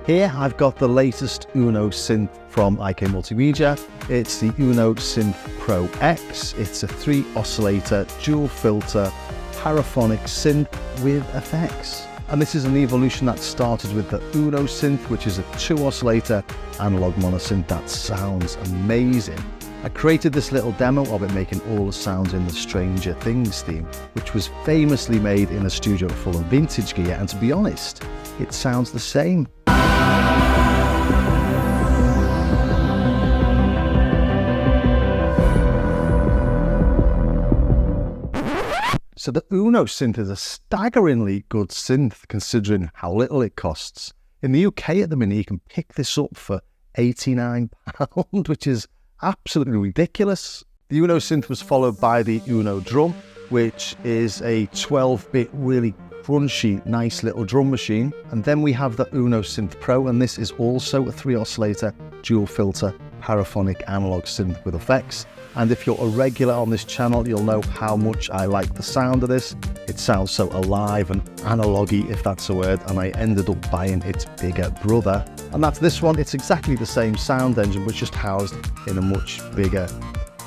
Here I've got the latest Uno synth from IK Multimedia. It's the Uno Synth Pro X. It's a 3 oscillator, dual filter, paraphonic synth with effects. And this is an evolution that started with the Uno Synth, which is a 2 oscillator analog monosynth that sounds amazing. I created this little demo of it making all the sounds in the Stranger Things theme, which was famously made in a studio full of vintage gear, and to be honest, it sounds the same. So the Uno synth is a staggeringly good synth considering how little it costs. In the UK at the minute you can pick this up for £89, which is absolutely ridiculous. The Uno synth was followed by the Uno drum, which is a 12-bit really crunchy, nice little drum machine. And then we have the Uno Synth Pro, and this is also a 3 oscillator, dual filter, paraphonic analog synth with effects. And if you're a regular on this channel, you'll know how much I like the sound of this. It sounds so alive and analogy, if that's a word, and I ended up buying its bigger brother. And that's this one. It's exactly the same sound engine, but just housed in a much bigger,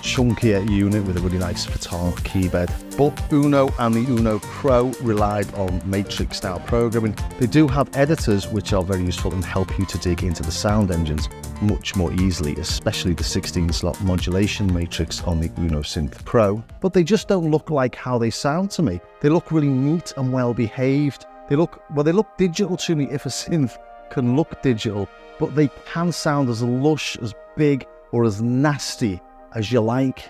chunkier unit with a really nice guitar keybed. But Uno and the Uno Pro relied on matrix style programming. They do have editors which are very useful and help you to dig into the sound engines much more easily, especially the 16-slot modulation matrix on the Uno Synth Pro. But they just don't look like how they sound to me. They look really neat and well behaved. They look digital to me if a synth can look digital, but they can sound as lush, as big, or as nasty as you like.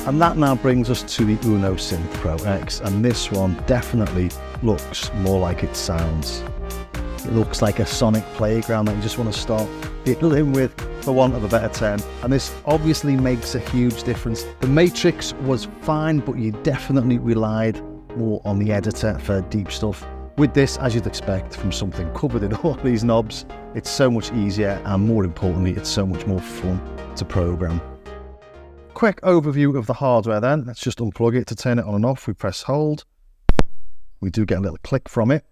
And that now brings us to the Uno Synth Pro X, and this one definitely looks more like it sounds. It looks like a sonic playground that you just want to start fiddling with, for want of a better term, and this obviously makes a huge difference. The matrix was fine, but you definitely relied more on the editor for deep stuff. With this, as you'd expect from something covered in all these knobs, it's so much easier, and more importantly, it's so much more fun to program. Quick overview of the hardware then. Let's just unplug it. To turn it on and off, we press hold. We do get a little click from it.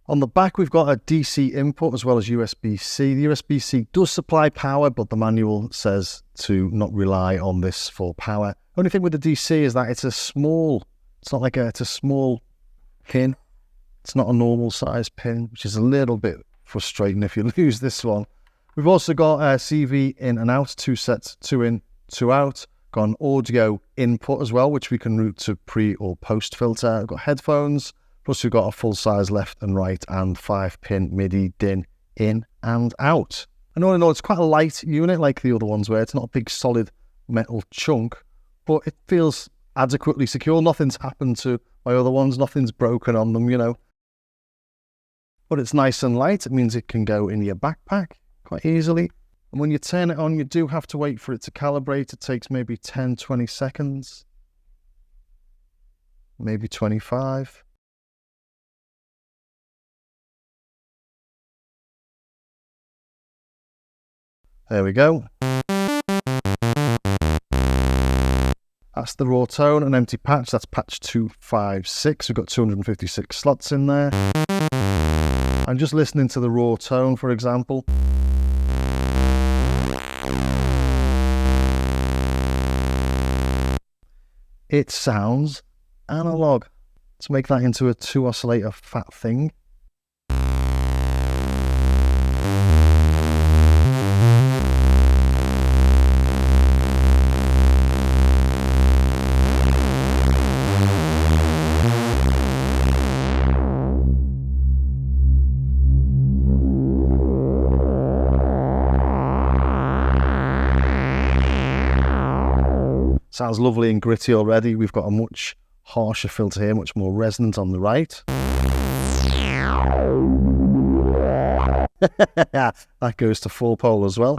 On the back, we've got a DC input as well as USB-C. The USB-C does supply power, but the manual says to not rely on this for power. Only thing with the DC is that it's a small pin. It's not a normal size pin, which is a little bit frustrating if you lose this one. We've also got a CV in and out, 2 sets, 2 in, 2 out. Got an audio input as well, which we can route to pre or post filter. We've got headphones, plus we've got a full size left and right and 5-pin MIDI DIN in and out. And all in all, it's quite a light unit like the other ones where it's not a big solid metal chunk, but it feels adequately secure. Nothing's happened to my other ones, nothing's broken on them, you know. But it's nice and light. It means it can go in your backpack quite easily. And when you turn it on, you do have to wait for it to calibrate. It takes maybe 10-20 seconds, maybe 25. There we go. That's the raw tone, an empty patch. That's patch 256. We've got 256 slots in there. I'm just listening to the raw tone, for example. It sounds analog. Let's make that into a 2 oscillator fat thing. Sounds lovely and gritty already. We've got a much harsher filter here, much more resonant on the right. That goes to 4-pole as well.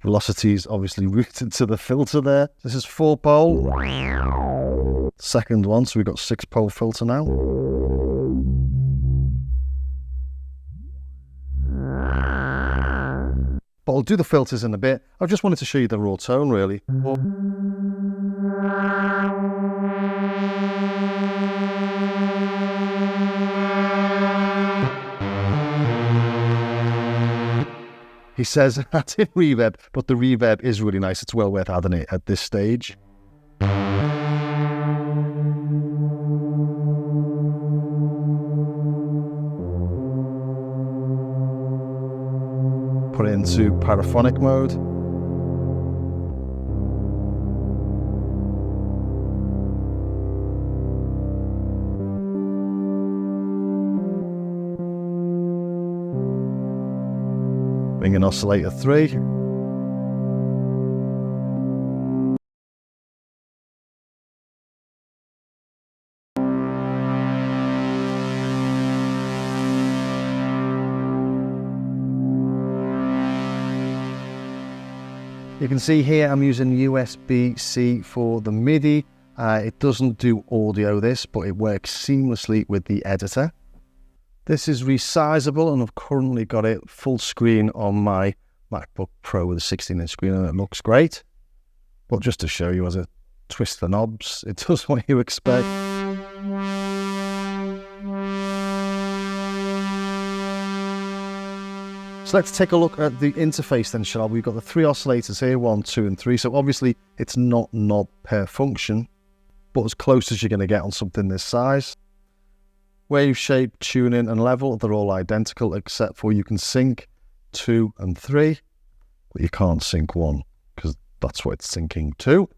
Velocity is obviously routed to the filter there. This is 4-pole. Second one, so we've got 6-pole filter now. But I'll do the filters in a bit. I just wanted to show you the raw tone, really. He says that's in reverb, but the reverb is really nice. It's well worth adding it at this stage. Put it into paraphonic mode. Bring in oscillator 3. You can see here I'm using USB-C for the MIDI. It doesn't do audio this, but it works seamlessly with the editor. This is resizable, and I've currently got it full screen on my MacBook Pro with a 16-inch screen, and it looks great. But just to show you, as I twist the knobs, it does what you expect. So let's take a look at the interface then, shall we? We've got the 3 oscillators here, 1, 2, and 3. So obviously it's not knob per function, but as close as you're going to get on something this size. Wave shape, tuning, and level, they're all identical, except for you can sync 2 and 3, but you can't sync 1 because that's what it's syncing to.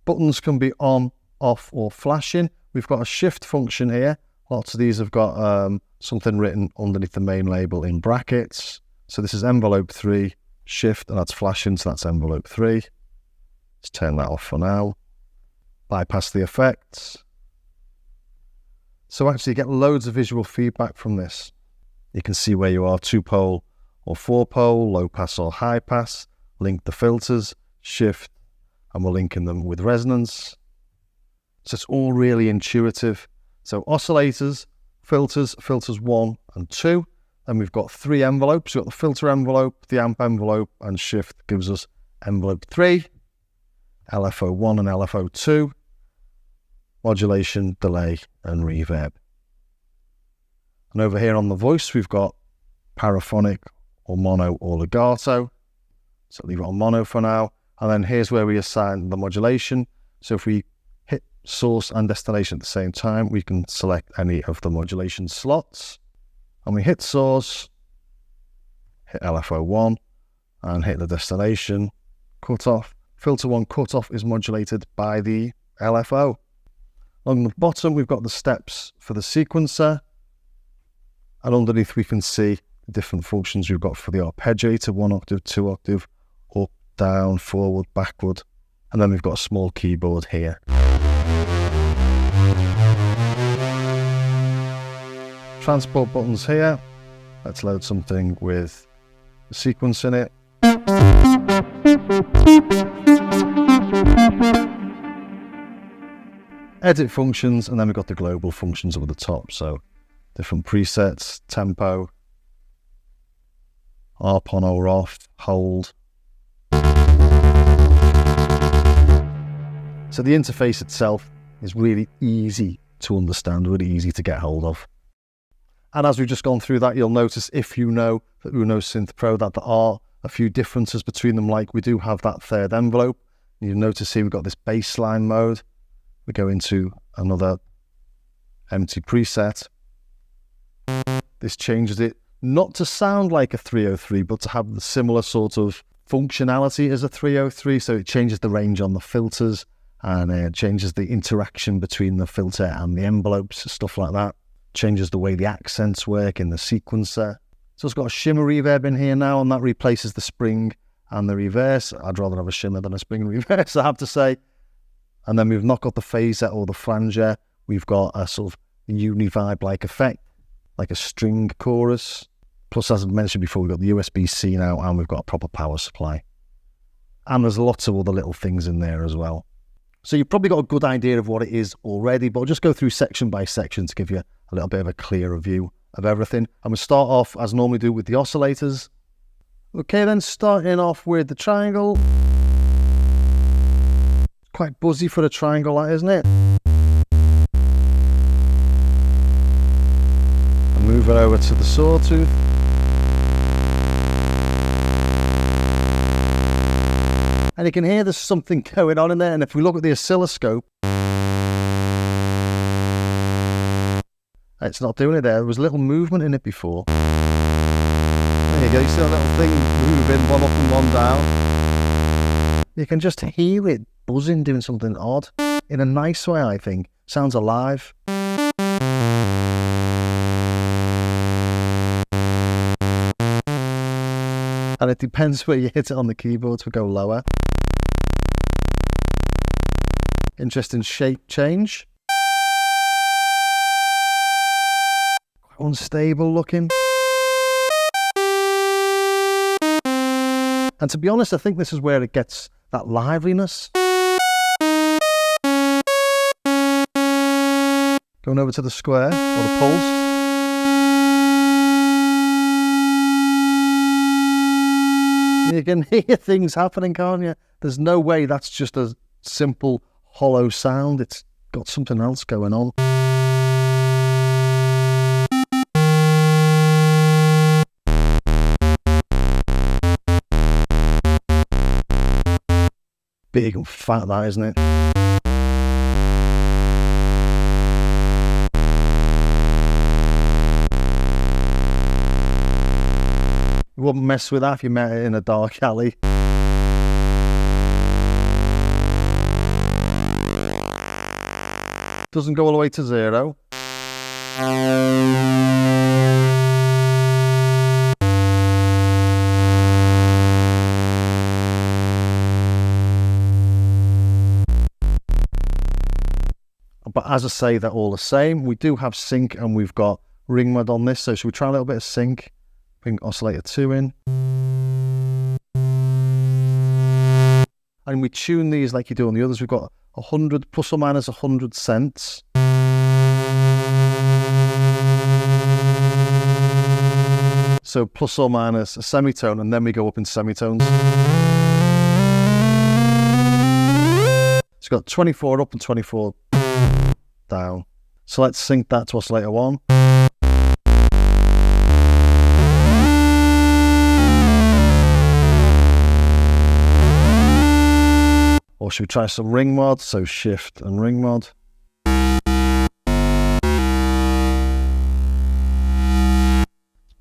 Buttons can be on, off, or flashing. We've got a shift function here. Lots of these have got something written underneath the main label in brackets. So this is envelope 3, shift, and that's flashing, so that's envelope 3. Let's turn that off for now. Bypass the effects. So actually you get loads of visual feedback from this. You can see where you are, 2-pole or 4-pole, low pass or high pass, link the filters, shift, and we're linking them with resonance. So it's all really intuitive. So oscillators, filters 1 and 2. Then we've got 3 envelopes. We've got the filter envelope, the amp envelope, and shift gives us envelope 3, LFO 1 and LFO 2, modulation, delay, and reverb. And over here on the voice, we've got paraphonic or mono or legato. So leave it on mono for now. And then here's where we assign the modulation. So if we hit source and destination at the same time, we can select any of the modulation slots. And we hit source, hit LFO 1, and hit the destination, cutoff. Filter 1 cutoff is modulated by the LFO. Along the bottom, we've got the steps for the sequencer. And underneath, we can see the different functions we've got for the arpeggiator, 1 octave, 2 octave, up, down, forward, backward. And then we've got a small keyboard here. Transport buttons here. Let's load something with the sequence in it. Edit functions, and then we've got the global functions up at the top. So different presets, tempo, ARP on or off, hold. So the interface itself is really easy to understand, really easy to get hold of. And as we've just gone through that, you'll notice, if you know the Uno Synth Pro, that there are a few differences between them. Like we do have that third envelope. You'll notice here we've got this bassline mode. We go into another empty preset. This changes it not to sound like a 303, but to have the similar sort of functionality as a 303. So it changes the range on the filters, and it changes the interaction between the filter and the envelopes, stuff like that. Changes the way the accents work in the sequencer. So it's got a shimmer reverb in here now, and that replaces the spring and the reverse. I'd rather have a shimmer than a spring reverse, I have to say. And then we've not got the phaser or the flanger. We've got a sort of univibe-like effect, like a string chorus. Plus, as I mentioned before, we've got the USB-C now, and we've got a proper power supply. And there's lots of other little things in there as well. So you've probably got a good idea of what it is already, but I'll just go through section by section to give you a little bit of a clearer view of everything. And we'll start off, as normally do, with the oscillators. Okay, then starting off with the triangle. Quite buzzy for a triangle, that, isn't it? And move it over to the sawtooth. And you can hear there's something going on in there. And if we look at the oscilloscope, it's not doing it there. There was a little movement in it before. There you go, you see that little thing moving, one up and one down. You can just hear it buzzing, doing something odd. In a nice way, I think. Sounds alive. And it depends where you hit it on the keyboard to go lower. Interesting shape change. Quite unstable looking. And to be honest, I think this is where it gets that liveliness. Going over to the square, or the pulse. You can hear things happening, can't you? There's no way that's just a simple hollow sound. It's got something else going on. Big and fat, that, isn't it? You wouldn't mess with that if you met it in a dark alley. Doesn't go all the way to 0. But as I say, they're all the same. We do have sync and we've got ring mod on this. So should we try a little bit of sync? Bring oscillator 2 in. And we tune these like you do on the others. We've got 100 plus or minus 100 cents. So plus or minus a semitone, and then we go up in semitones. It's got 24 up and 24 down. So let's sync that to oscillator 1. Or should we try some ring mod? So shift and ring mod.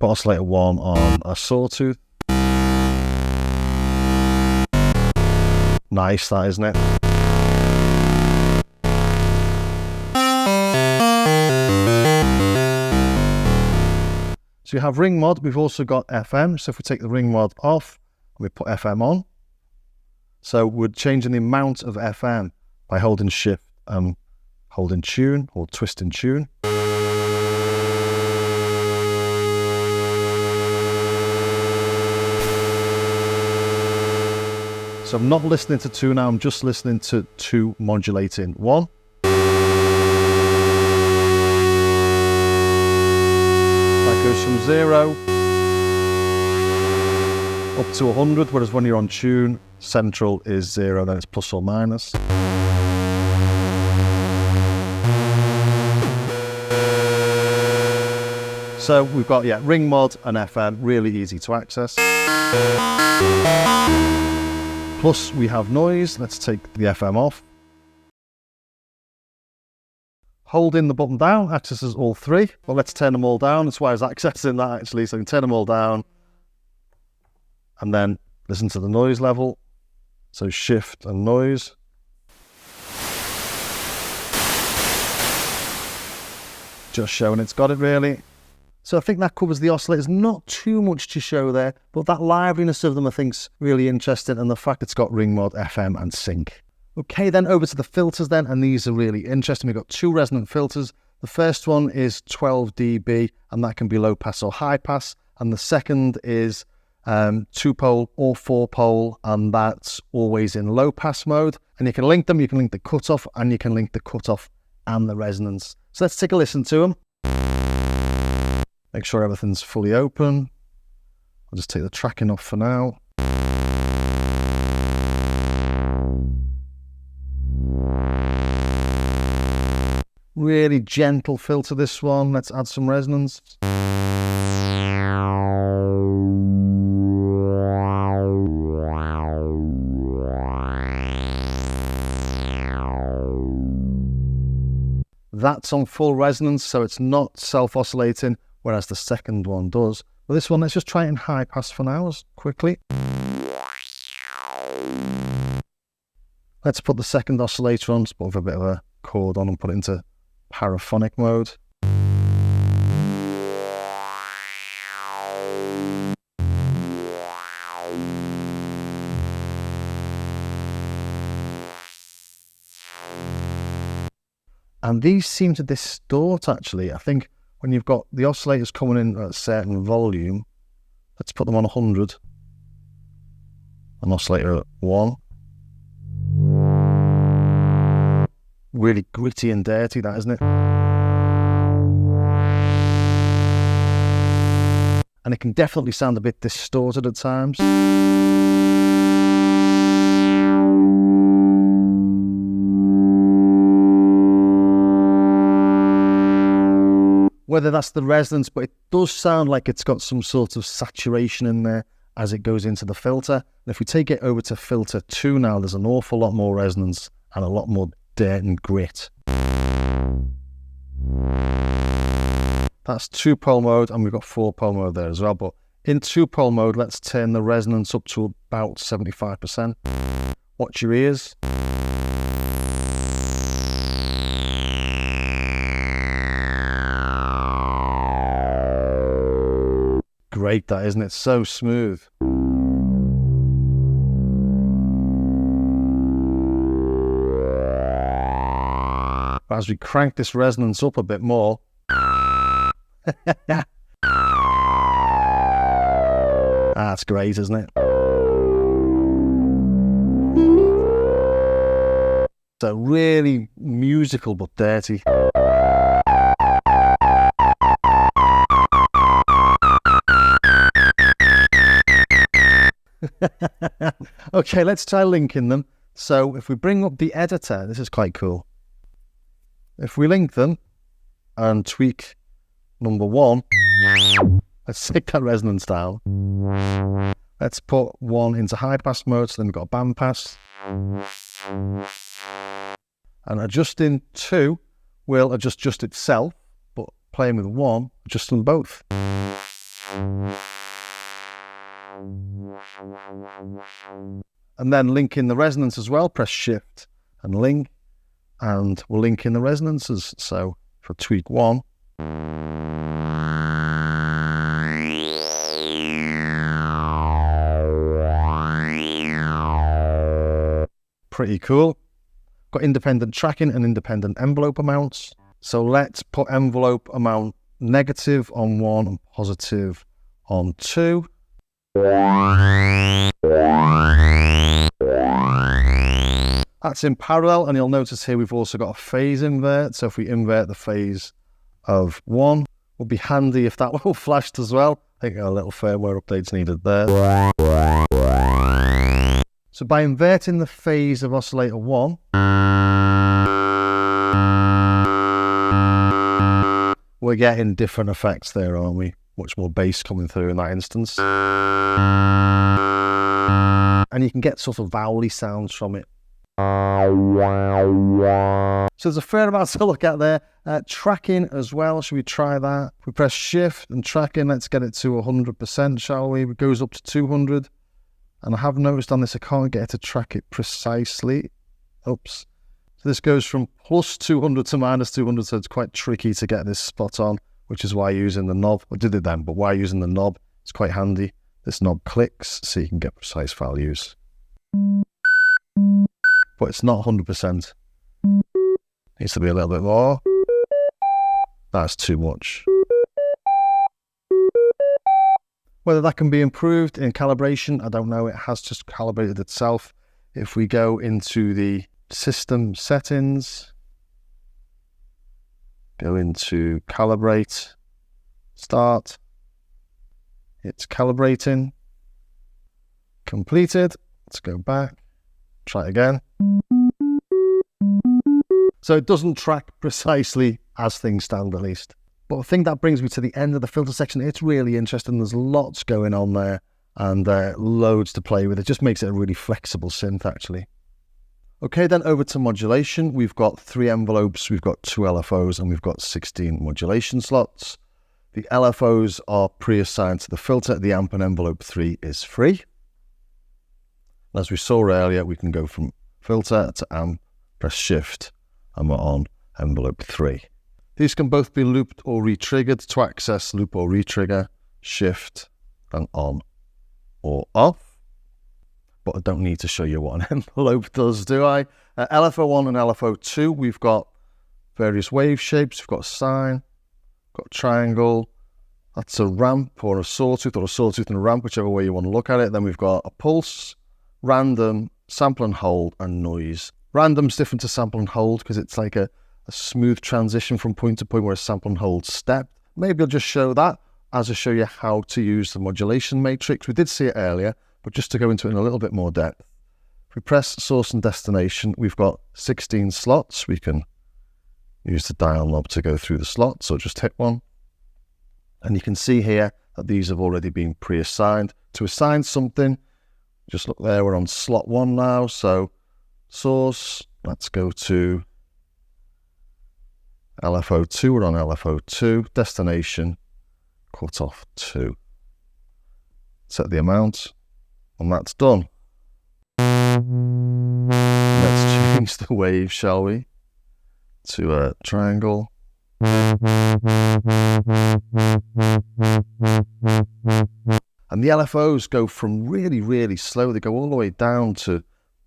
Put oscillator 1 on a sawtooth. Nice, that, isn't it? So you have ring mod, we've also got FM. So if we take the ring mod off, we put FM on. So we're changing the amount of FM by holding shift and holding tune or twisting tune. So I'm not listening to 2 now, I'm just listening to 2 modulating 1. That goes from 0 up to 100, whereas when you're on tune, central is 0, then it's plus or minus. So we've got, ring mod and FM, really easy to access. Plus we have noise. Let's take the FM off. Holding the button down accesses all 3. Well, let's turn them all down. That's why I was accessing that actually. So I can turn them all down and then listen to the noise level. So shift and noise. Just showing it's got it really. So I think that covers the oscillators. Not too much to show there, but that liveliness of them I think's really interesting, and the fact it's got ring mod, FM and sync. Okay, then over to the filters then, and these are really interesting. We've got two resonant filters. The first one is 12 dB, and that can be low pass or high pass. And the second is 2-pole or 4-pole, and that's always in low pass mode. And you can link them, you can link the cutoff, and you can link the cutoff and the resonance. So let's take a listen to them. Make sure everything's fully open. I'll just take the tracking off for now. Really gentle filter, this one. Let's add some resonance. That's on full resonance, so it's not self-oscillating, whereas the second one does. But this one, let's just try it in high pass for now, quickly. Let's put the second oscillator on, put a bit of a chord on and put it into paraphonic mode. And these seem to distort, actually. I think when you've got the oscillators coming in at a certain volume, let's put them on 100. An oscillator at 1. Really gritty and dirty, that, isn't it? And it can definitely sound a bit distorted at times. Whether that's the resonance, but it does sound like it's got some sort of saturation in there as it goes into the filter. And if we take it over to filter 2 now, there's an awful lot more resonance and a lot more dirt and grit. That's 2-pole mode, and we've got 4-pole mode there as well. But in 2-pole mode, let's turn the resonance up to about 75%. Watch your ears. Great, that, isn't it? So smooth. As we crank this resonance up a bit more, that's great, isn't it? So really musical but dirty. Okay, let's try linking them. So if we bring up the editor, this is quite cool. If we link them and tweak number 1, let's take that resonance down. Let's put 1 into high pass mode, so then we've got a band pass. And adjusting 2 will adjust itself, but playing with 1, adjust them both. And then link in the resonance as well, press shift and link, and we'll link in the resonances. So for tweak 1, pretty cool. Got independent tracking and independent envelope amounts. So let's put envelope amount negative on 1 and positive on 2. That's in parallel, and you'll notice here we've also got a phase invert. So if we invert the phase of 1, would be handy if that were flashed as well. I think a little firmware update's needed there. So by inverting the phase of oscillator 1, we're getting different effects there, aren't we? Much more bass coming through in that instance. And you can get sort of vowely sounds from it. So there's a fair amount to look at there. Tracking as well, should we try that? If we press shift and tracking, let's get it to 100%, shall we? It goes up to 200. And I have noticed on this, I can't get it to track it precisely. Oops. So this goes from plus 200 to minus 200, so it's quite tricky to get this spot on, which is why using the knob, I did it then, but why using the knob, it's quite handy. This knob clicks so you can get precise values. but it's not 100%. Needs to be a little bit more. That's too much. Whether that can be improved in calibration, I don't know. It has just calibrated itself. If we go into the system settings, go into calibrate, start, it's calibrating, completed. Let's go back, try it again. So it doesn't track precisely as things stand, at least. But I think that brings me to the end of the filter section. It's really interesting. There's lots going on there and loads to play with. It just makes it a really flexible synth, actually. Okay, then over to modulation. We've got 3 envelopes, we've got 2 LFOs, and we've got 16 modulation slots. The LFOs are pre-assigned to the filter. The amp and envelope 3 is free. As we saw earlier, we can go from filter to amp, press shift, and we're on envelope 3. These can both be looped or re-triggered. To access loop or re-trigger, shift and on or off. But I don't need to show you what an envelope does, do I? LFO1 and LFO2, we've got various wave shapes. We've got a sine, got a triangle. That's a ramp or a sawtooth and a ramp, whichever way you want to look at it. Then we've got a pulse, random, sample and hold, and noise. Random's different to sample and hold because it's like a smooth transition from point to point where a sample and hold step. Maybe I'll just show that as I show you how to use the modulation matrix. We did see it earlier, but just to go into it in a little bit more depth. If we press source and destination, we've got 16 slots. We can use the dial knob to go through the slots, so just hit one. And you can see here that these have already been pre-assigned. To assign something, just look there, we're on slot 1 now. So source, let's go to LFO2, we're on LFO2, destination, cutoff 2. Set the amount, and that's done. Let's change the wave, shall we, to a triangle. And the LFOs go from really, really slow. They go all the way down to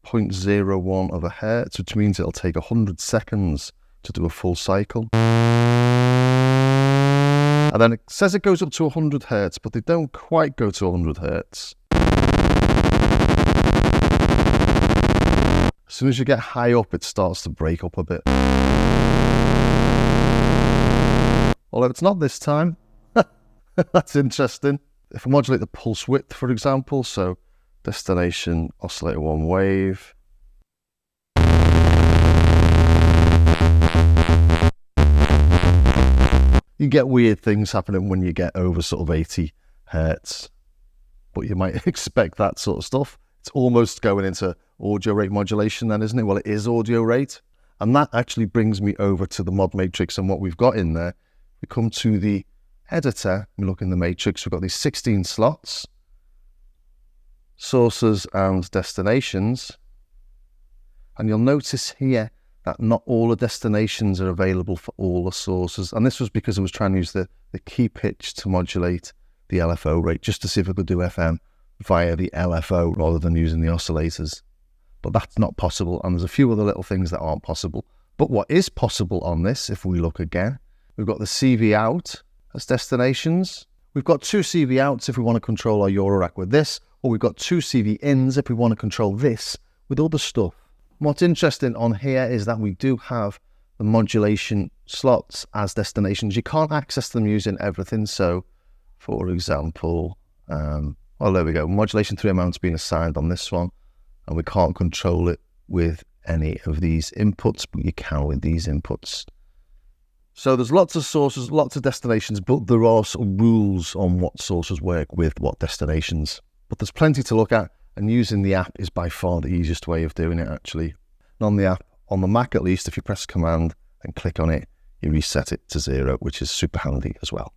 0.01 of a hertz, which means it'll take 100 seconds to do a full cycle. And then it says it goes up to 100 hertz, but they don't quite go to 100 hertz. As soon as you get high up, it starts to break up a bit. Although it's not this time. That's interesting. If I modulate the pulse width, for example, so destination, oscillator 1 wave. You get weird things happening when you get over sort of 80 hertz, but you might expect that sort of stuff. It's almost going into audio rate modulation then, isn't it? Well, it is audio rate. And that actually brings me over to the mod matrix and what we've got in there. We come to the editor, we look in the matrix, we've got these 16 slots, sources and destinations. And you'll notice here that not all the destinations are available for all the sources. And this was because I was trying to use the key pitch to modulate the LFO rate, just to see if I could do FM via the LFO rather than using the oscillators. But that's not possible. And there's a few other little things that aren't possible. But what is possible on this, if we look again, we've got the CV out as destinations. We've got 2 CV outs if we want to control our Eurorack with this, or we've got 2 CV ins if we want to control this with other stuff. What's interesting on here is that we do have the modulation slots as destinations. You can't access them using everything. So, for example, well, there we go. Modulation 3 amounts being assigned on this one, and we can't control it with any of these inputs, but you can with these inputs. So there's lots of sources, lots of destinations, but there are sort of rules on what sources work with what destinations. But there's plenty to look at. And using the app is by far the easiest way of doing it, actually. And on the app, on the Mac at least, if you press Command and click on it, you reset it to 0, which is super handy as well.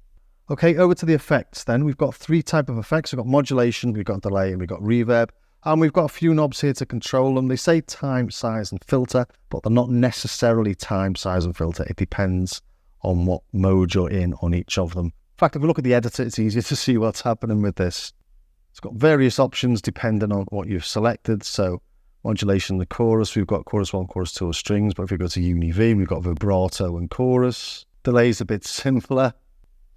Okay, over to the effects then. We've got 3 types of effects. We've got modulation, we've got delay, and we've got reverb. And we've got a few knobs here to control them. They say time, size, and filter, but they're not necessarily time, size, and filter. It depends on what mode you're in on each of them. In fact, if we look at the editor, it's easier to see what's happening with this. It's got various options depending on what you've selected. So Modulation in the chorus, we've got chorus 1, chorus 2 strings, but if we go to Uni V, we've got vibrato and chorus. Delay's a bit simpler,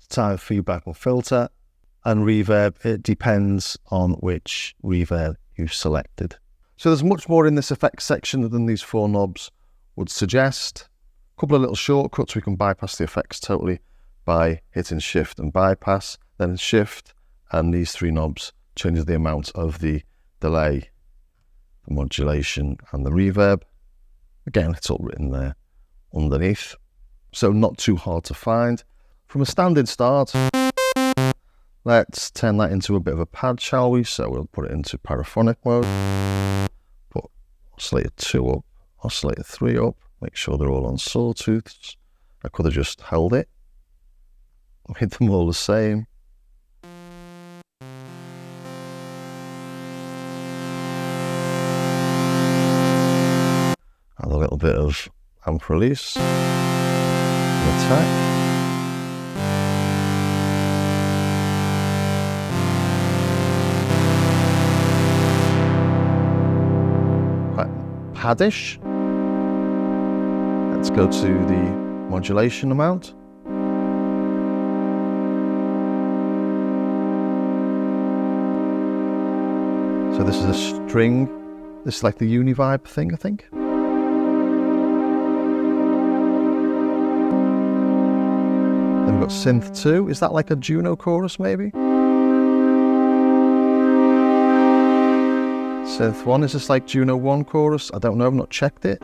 time of feedback or filter, and reverb, it depends on which reverb you've selected. So there's much more in this effects section than these 4 knobs would suggest. A couple of little shortcuts, we can bypass the effects totally by hitting shift and bypass, then shift, and these 3 knobs changes the amount of the delay, the modulation and the reverb. Again, it's all written there underneath, so not too hard to find. From a standing start, let's turn that into a bit of a pad, shall we? So we'll put it into paraphonic mode, put oscillator 2 up, oscillator 3 up, make sure they're all on sawtooths. I could have just held it, made them all the same. Add a little bit of amp release, and attack. Quite paddish. Let's go to the modulation amount. So this is a string. This is like the Univibe thing, I think. Then we've got Synth 2. Is that like a Juno chorus, maybe? Synth 1, is this like Juno 1 chorus? I don't know, I've not checked it.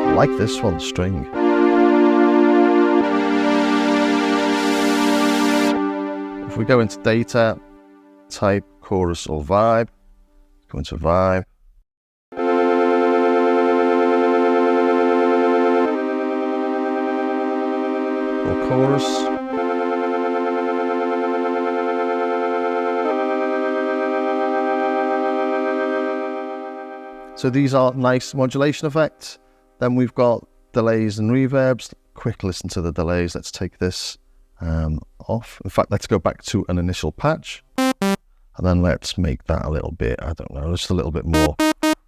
I like this one, string. If we go into data, type chorus or vibe, go into vibe. Or chorus. So these are nice modulation effects. Then we've got delays and reverbs. Quick listen to the delays. Let's take this off. In fact, let's go back to an initial patch. And then let's make that a little bit, I don't know, just a little bit more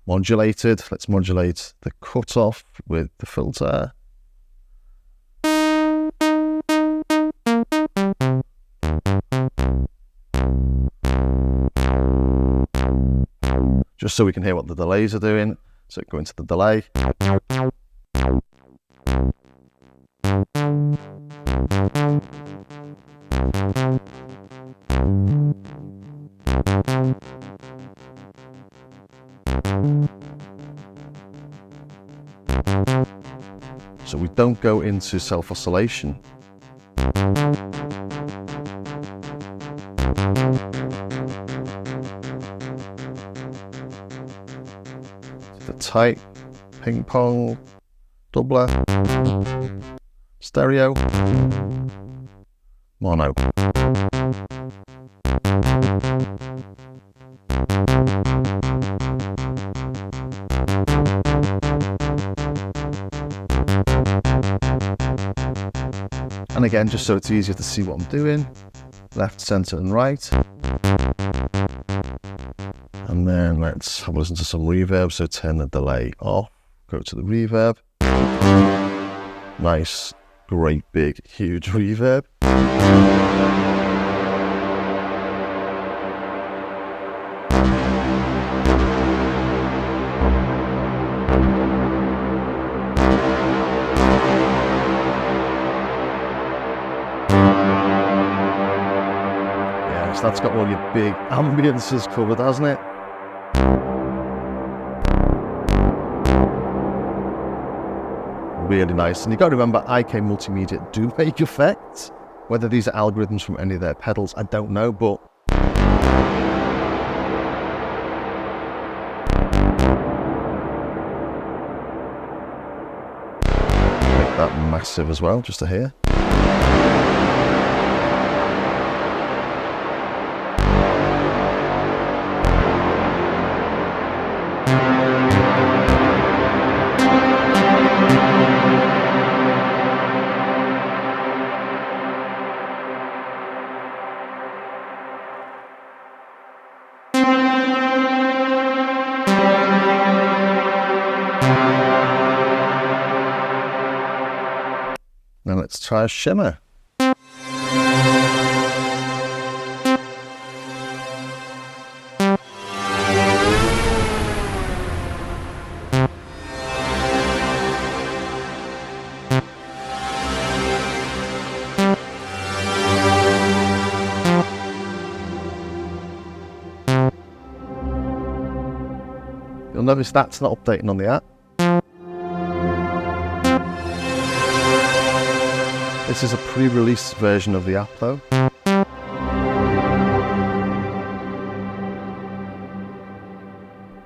modulated. Let's modulate the cutoff with the filter. Just so we can hear what the delays are doing. So go into the delay. So we don't go into self-oscillation. The type, ping pong, doubler, stereo, mono. And again, just so it's easier to see what I'm doing, left, center, and right. And then let's have a listen to some reverb. So turn the delay off, go to the reverb. Nice, great, big, huge reverb. That's got all your big ambiences covered, hasn't it? Really nice. And you've got to remember, IK Multimedia do make effects. Whether these are algorithms from any of their pedals, I don't know, but make that massive as well, just to hear. let's try a shimmer. You'll notice that's not updating on the app. This is a pre-release version of the app though.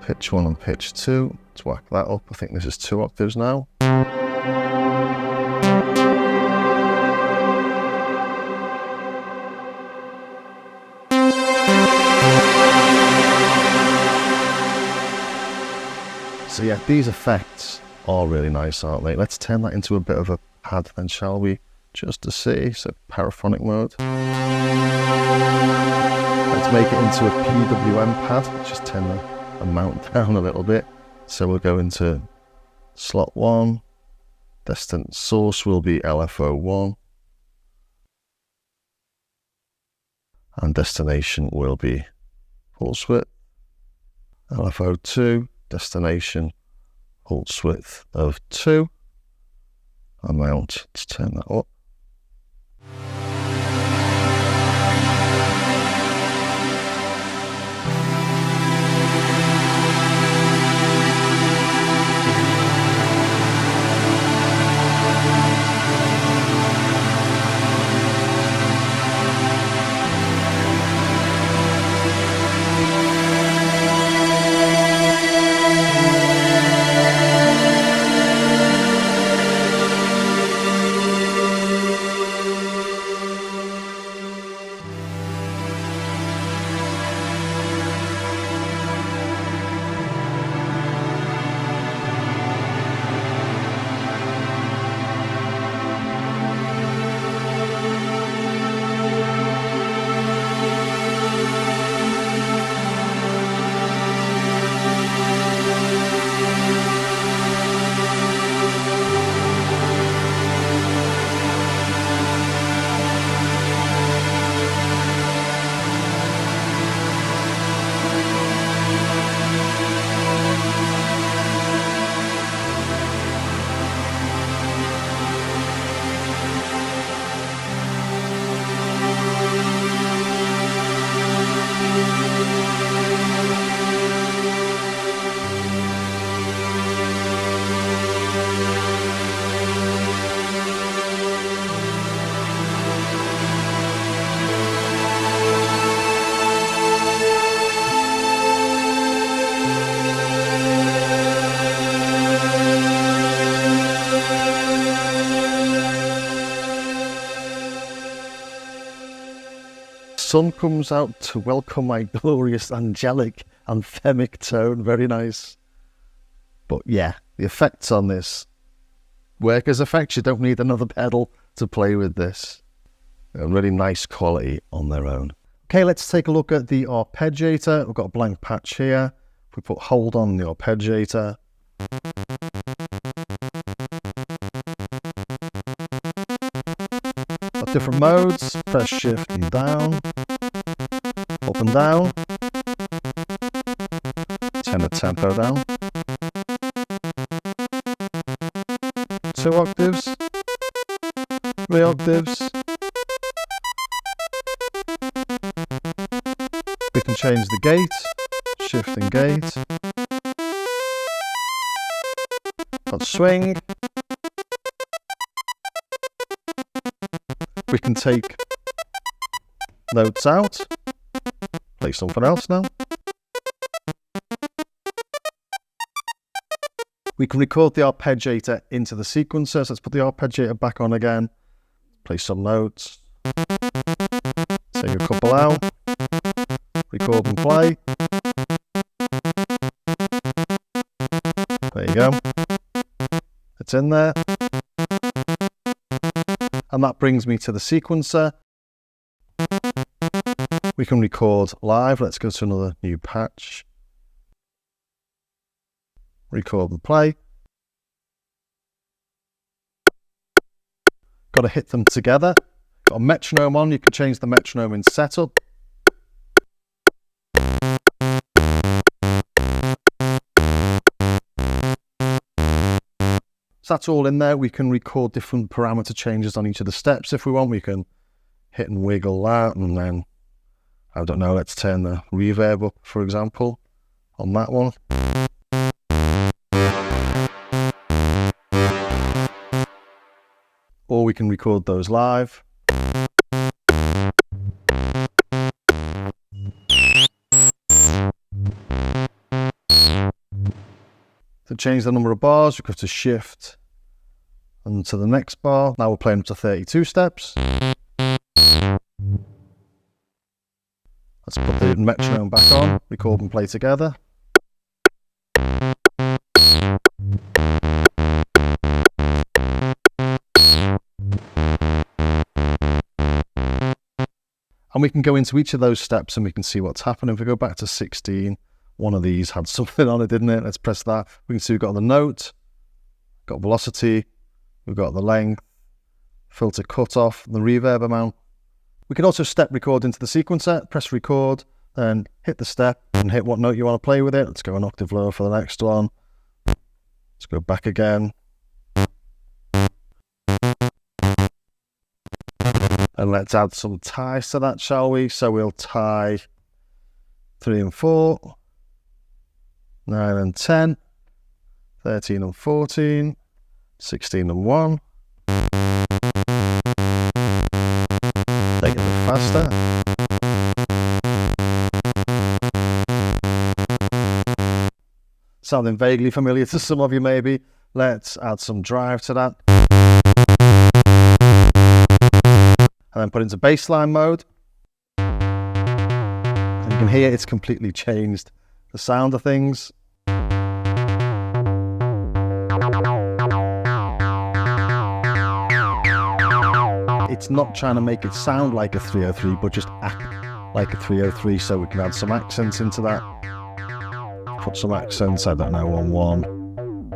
Pitch 1 and pitch 2. Let's whack that up. I think this is 2 octaves now. So yeah, these effects are really nice, aren't they? Let's turn that into a bit of a pad then, shall we? Just to see. So paraphonic mode. Let's make it into a PWM pad. Just turn the amount down a little bit. So we'll go into slot 1. Destination source will be LFO1. And destination will be pulse width. LFO2. Destination pulse width of 2. Amount, let's turn that up. Sun comes out to welcome my glorious angelic anthemic tone. Very nice. But yeah, the effects on this work as effects. You don't need another pedal to play with this. And really nice quality on their own. Okay, let's take a look at the Arpeggiator. We've got a blank patch here. If we put hold on the Arpeggiator, got different modes. Press shift and down, up and down. Turn the tempo down. 2 octaves, 3 octaves. We can change the gate, shift and gate. Got swing. We can take notes out, play something else now. We can record the arpeggiator into the sequencer, so let's put the arpeggiator back on again, play some notes, take a couple out, record and play. There you go. It's in there. And that brings me to the sequencer. We can record live. Let's go to another new patch. Record and play. Got to hit them together. Got a metronome on, you can change the metronome in setup. So that's all in there. We can record different parameter changes on each of the steps if we want. We can hit and wiggle that, and then, I don't know, let's turn the reverb up, for example, on that one. Or we can record those live. To change the number of bars, we go to Shift and to the next bar. Now we're playing up to 32 steps. Let's put the metronome back on, record and play together. And we can go into each of those steps and we can see what's happening. If we go back to 16, one of these had something on it, didn't it? Let's press that. We can see we've got the note, got velocity, we've got the length, filter cutoff, the reverb amount. We can also step record into the sequencer, press record, then hit the step and hit what note you want to play with it. Let's go an octave lower for the next one. Let's go back again. And let's add some ties to that, shall we? So we'll tie 3 and 4, 9 and 10, 13 and 14, 16 and 1. Take it a bit faster. Sounding vaguely familiar to some of you maybe. Let's add some drive to that. And then put into bassline mode. And you can hear it's completely changed the sound of things. It's not trying to make it sound like a 303, but just act like a 303, so we can add some accents into that. Put some accents, I don't know, on 1.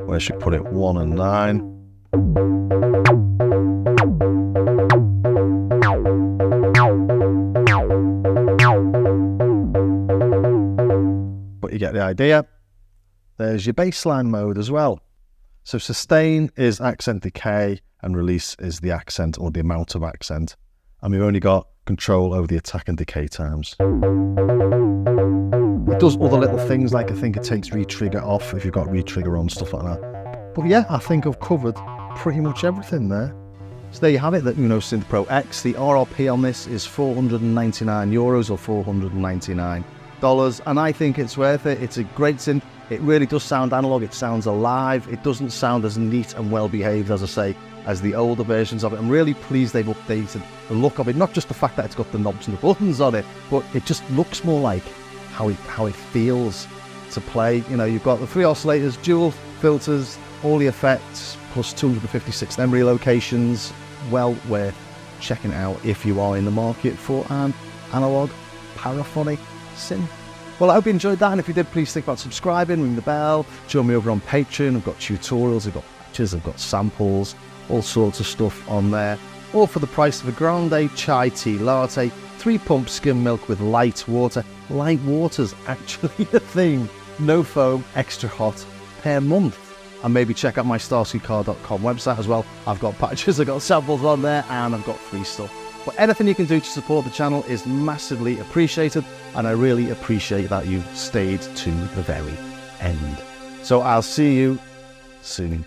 Where should put it? 1 and 9. But you get the idea. There's your bassline mode as well. So sustain is accent decay and release is the accent or the amount of accent. And we've only got control over the attack and decay times. It does other little things, like I think it takes retrigger off if you've got retrigger on, stuff like that. But yeah, I think I've covered pretty much everything there. So there you have it, the Uno Synth Pro X. The RRP on this is €499 or $499. And I think it's worth it. It's a great synth. It really does sound analog. It sounds alive. It doesn't sound as neat and well behaved, as I say, as the older versions of it. I'm really pleased they've updated the look of it. Not just the fact that it's got the knobs and the buttons on it, but it just looks more like how it feels to play. You know, you've got the 3 oscillators, dual filters, all the effects, plus 256 memory locations. Well worth checking out if you are in the market for an analog paraphonic synth. Well, I hope you enjoyed that, and if you did, please think about subscribing, ring the bell, join me over on Patreon. I've got tutorials, I've got patches, I've got samples, all sorts of stuff on there, all for the price of a grande chai tea latte, 3 pump skim milk with light water. Light water's actually a thing. No foam, extra hot per month. And maybe check out my starskycar.com website as well. I've got patches, I've got samples on there, and I've got free stuff. But anything you can do to support the channel is massively appreciated, and I really appreciate that you stayed to the very end. So I'll see you soon.